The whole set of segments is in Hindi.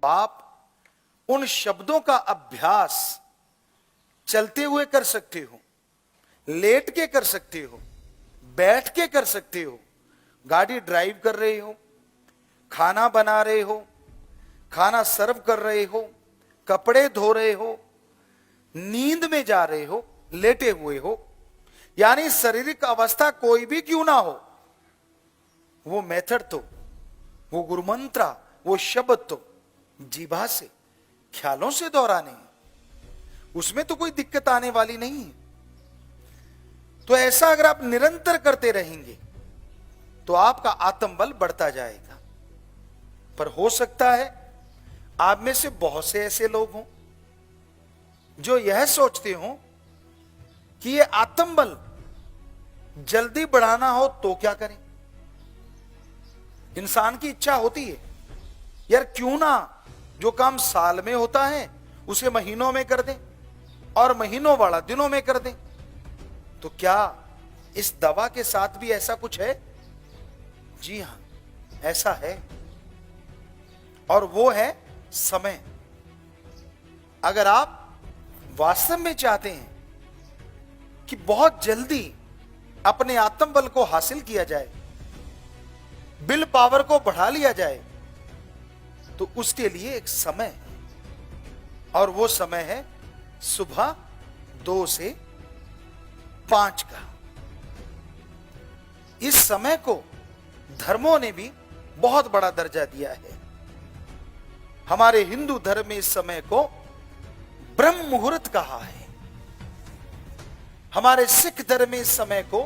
आप उन शब्दों का अभ्यास चलते हुए कर सकते हो, लेट के कर सकते हो, बैठ के कर सकते हो, गाड़ी ड्राइव कर रहे हो, खाना बना रहे हो, खाना सर्व कर रहे हो, कपड़े धो रहे हो, नींद में जा रहे हो, लेटे हुए हो, यानी शारीरिक अवस्था कोई भी क्यों ना हो, वो मेथड तो, वो गुरुमंत्र, वो शब्द तो जीभा से, ख्यालों से दोहराने हैं, उसमें तो कोई दिक्कत आने वाली नहीं है। तो ऐसा अगर आप निरंतर करते रहेंगे तो आपका आत्मबल बढ़ता जाएगा। पर हो सकता है आप में से बहुत से ऐसे लोग हों जो यह सोचते हो कि ये आत्मबल जल्दी बढ़ाना हो तो क्या करें। इंसान की इच्छा होती है, यार क्यों ना जो काम साल में होता है उसे महीनों में कर दें और महीनों वाला दिनों में कर दें। तो क्या इस दवा के साथ भी ऐसा कुछ है? जी हां, ऐसा है, और वो है समय। अगर आप वास्तव में चाहते हैं कि बहुत जल्दी अपने आत्मबल को हासिल किया जाए, विल पावर को बढ़ा लिया जाए, तो उसके लिए एक समय है, और वो समय है सुबह 2 से 5 का। इस समय को धर्मों ने भी बहुत बड़ा दर्जा दिया है। हमारे हिंदू धर्म में इस समय को ब्रह्म मुहूर्त कहा है। हमारे सिख धर्म में इस समय को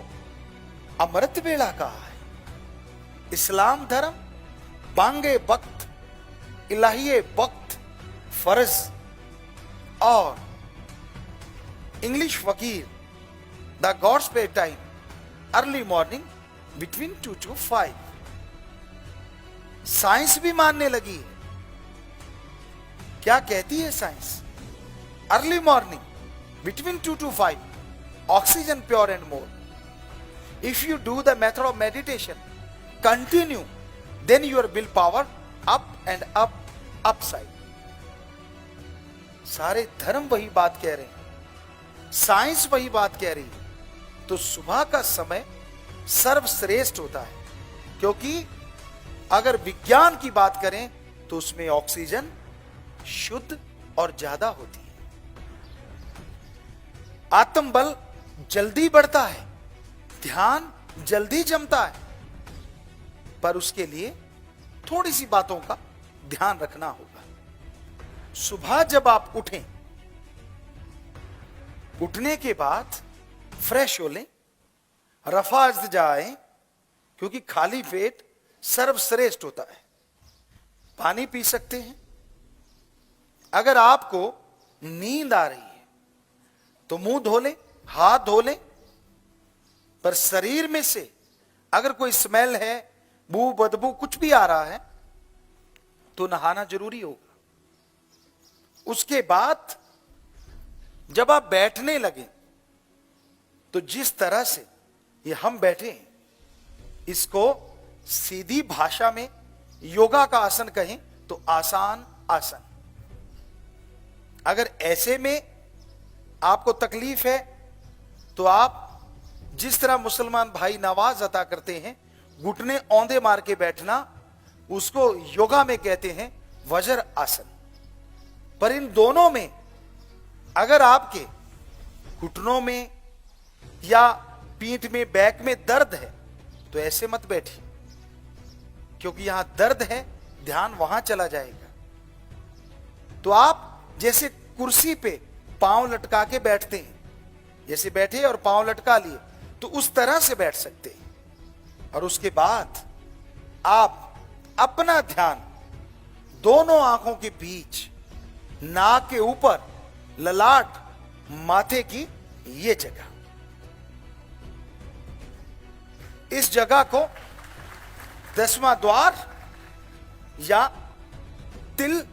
अमृत वेला कहा है। इस्लाम धर्म बांगे वक्त, इलाहिये वक्त, फर्ज, और इंग्लिश फकीर the god's pay time early morning between 2 to 5। Science भी मानने लगी है। क्या कहती है science? Early morning between 2 to 5, oxygen pure and more. If you do the method of meditation continue, then your will power up and up, upside. सारे धर्म वही बात कह रहे हैं, साइंस वही बात कह रही है। तो सुबह का समय सर्वश्रेष्ठ होता है, क्योंकि अगर विज्ञान की बात करें तो उसमें ऑक्सीजन शुद्ध और ज्यादा होती है। आत्मबल जल्दी बढ़ता है, ध्यान जल्दी जमता है, पर उसके लिए थोड़ी सी बातों का ध्यान रखना होगा। सुबह जब आप उठें, उठने के बाद फ्रेश हो लें, रफा जाएं, क्योंकि खाली पेट सर्वश्रेष्ठ होता है। पानी पी सकते हैं। अगर आपको नींद आ रही है तो मुंह धो लें, हाथ धो लें, पर शरीर में से अगर कोई स्मेल है, बू बदबू कुछ भी आ रहा है, तो नहाना जरूरी होगा। उसके बाद जब आप बैठने लगे तो जिस तरह से ये हम बैठे हैं, इसको सीधी भाषा में योगा का आसन कहें तो आसान आसन। अगर ऐसे में आपको तकलीफ है तो आप जिस तरह मुसलमान भाई नवाज अता करते हैं, घुटने औंधे मार के बैठना, उसको योगा में कहते हैं वज्र आसन। पर इन दोनों में अगर आपके घुटनों में या पीठ में, बैक में दर्द है तो ऐसे मत बैठिए, क्योंकि यहां दर्द है, ध्यान वहां चला जाएगा। तो आप जैसे कुर्सी पे पांव लटका के बैठते हैं, जैसे बैठे और पांव लटका लिए, तो उस तरह से बैठ सकते हैं। और उसके बाद आप अपना ध्यान दोनों आंखों के बीच, नाक के ऊपर, ललाट, माथे की ये जगह, इस जगह को 10वां द्वार या तिल,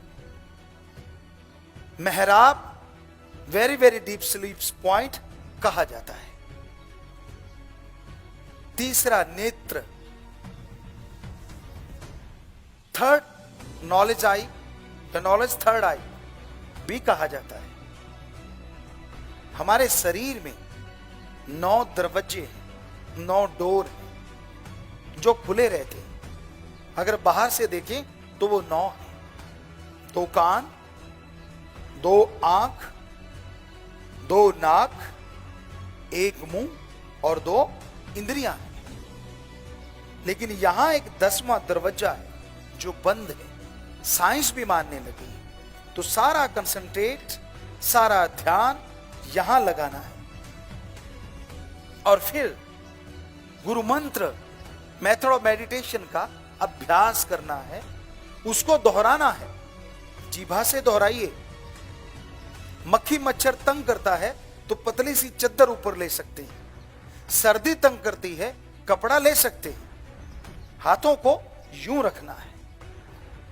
मेहराब, very very deep sleep point कहा जाता है। तीसरा नेत्र, third knowledge eye, the knowledge third eye भी कहा जाता है। हमारे शरीर में 9 दरवाजे हैं, 9 डोर हैं जो खुले रहते हैं। अगर बाहर से देखें तो वो 9 है। 2 कान, 2 आंख, 2 नाक, 1 मुंह और 2 इंद्रियां हैं। लेकिन यहां एक 10वां दरवाजा है जो बंद है। साइंस भी मानने लगी है। तो सारा कंसंट्रेट, सारा ध्यान यहां लगाना है और फिर गुरु मंत्र, मेथड ऑफ मेडिटेशन का अभ्यास करना है, उसको दोहराना है। जीभा से दोहराइए। मक्खी मच्छर तंग करता है तो पतली सी चद्दर ऊपर ले सकते हैं। सर्दी तंग करती है, कपड़ा ले सकते हैं। हाथों को यूं रखना है।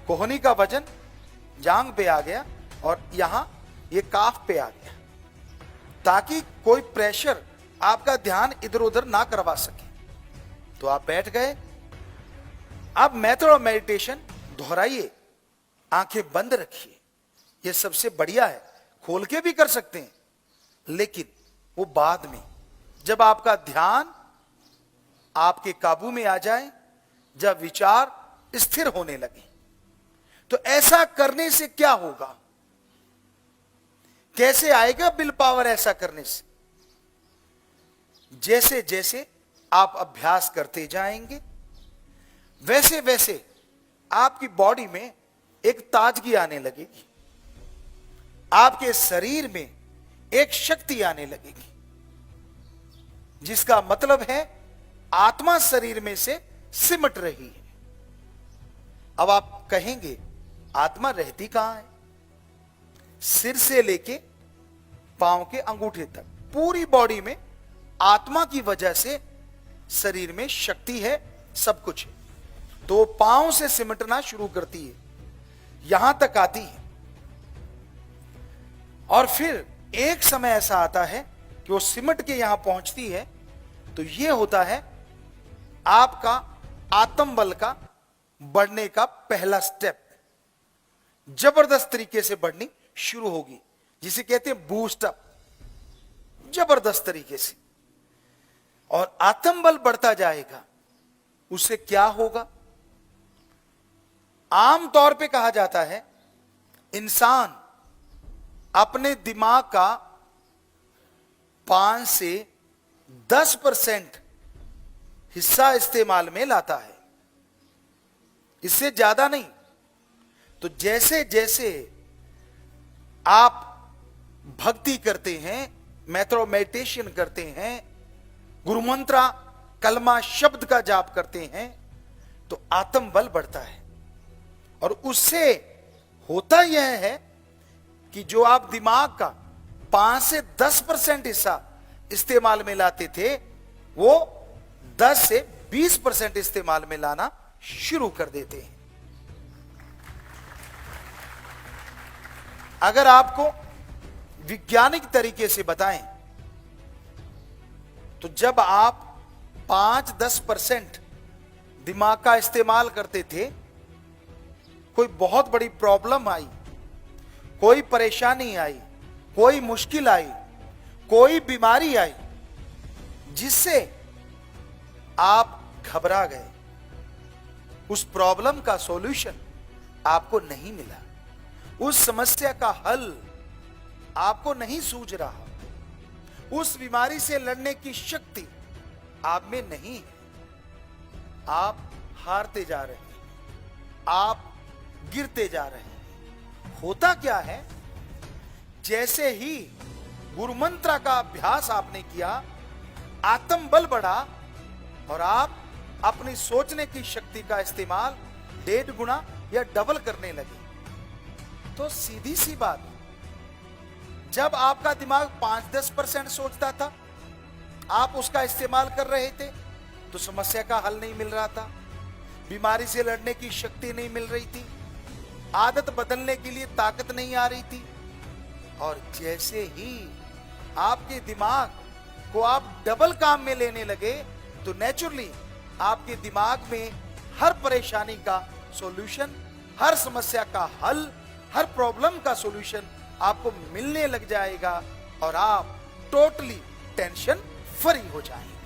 कोहनी का वजन जांग पे आ गया और यहां ये काफ पे आ गया, ताकि कोई प्रेशर आपका ध्यान इधर उधर ना करवा सके। तो आप बैठ गए। अब मेथड ऑफ मेडिटेशन दोहराइए। आंखें बंद रखिए। यह सबसे बढ़िया है। खोल के भी कर सकते हैं, लेकिन वो बाद में, जब आपका ध्यान आपके काबू में आ जाए, जब विचार स्थिर होने लगे। तो ऐसा करने से क्या होगा? कैसे आएगा विल पावर ऐसा करने से? जैसे जैसे आप अभ्यास करते जाएंगे, वैसे वैसे आपकी बॉडी में एक ताजगी आने लगेगी। आपके शरीर में एक शक्ति आने लगेगी, जिसका मतलब है आत्मा शरीर में से सिमट रही है। अब आप कहेंगे, आत्मा रहती कहां है? सिर से लेके पांव के अंगूठे तक पूरी बॉडी में आत्मा की वजह से शरीर में शक्ति है, सब कुछ है। तो पांव से सिमटना शुरू करती है, यहां तक आती है। और फिर एक समय ऐसा आता है कि वो सिमट के यहां पहुंचती है। तो यह होता है आपका आत्मबल का बढ़ने का पहला स्टेप। जबरदस्त तरीके से बढ़नी शुरू होगी, जिसे कहते हैं बूस्ट अप, जबरदस्त तरीके से। और आत्मबल बढ़ता जाएगा। उससे क्या होगा? आमतौर पे कहा जाता है, इंसान अपने दिमाग का 5 से 10% हिस्सा इस्तेमाल में लाता है, इससे ज्यादा नहीं। तो जैसे जैसे आप भक्ति करते हैं, मेथड ऑफ मेडिटेशन करते हैं, गुरु मंत्र कलमा शब्द का जाप करते हैं, तो आत्मबल बढ़ता है। और उससे होता यह है कि जो आप दिमाग का 5 से 10% हिस्सा इस्तेमाल में लाते थे, वो 10 से 20% इस्तेमाल में लाना शुरू कर देते हैं। अगर आपको वैज्ञानिक तरीके से बताएं, तो जब आप 5-10% दिमाग का इस्तेमाल करते थे, कोई बहुत बड़ी प्रॉब्लम आई, कोई परेशानी आई, कोई मुश्किल आई, कोई बीमारी आई, जिससे आप घबरा गए, उस प्रॉब्लम का सॉल्यूशन आपको नहीं मिला, उस समस्या का हल आपको नहीं सूझ रहा, उस बीमारी से लड़ने की शक्ति आप में नहीं है, आप हारते जा रहे हैं, आप गिरते जा रहे हैं। होता क्या है? जैसे ही गुरु मंत्र का अभ्यास आपने किया, आत्मबल बढ़ा और आप अपनी सोचने की शक्ति का इस्तेमाल 1.5 गुना या डबल करने लगे। तो सीधी सी बात, जब आपका दिमाग 5-10% सोचता था, आप उसका इस्तेमाल कर रहे थे, तो समस्या का हल नहीं मिल रहा था, बीमारी से लड़ने की शक्ति नहीं मिल रही थी, आदत बदलने के लिए ताकत नहीं आ रही थी। और जैसे ही आपके दिमाग को आप डबल काम में लेने लगे, तो नेचुरली आपके दिमाग में हर परेशानी का सॉल्यूशन, हर समस्या का हल हर प्रॉब्लम का सॉल्यूशन आपको मिलने लग जाएगा और आप टोटली टेंशन फ्री हो जाएंगे।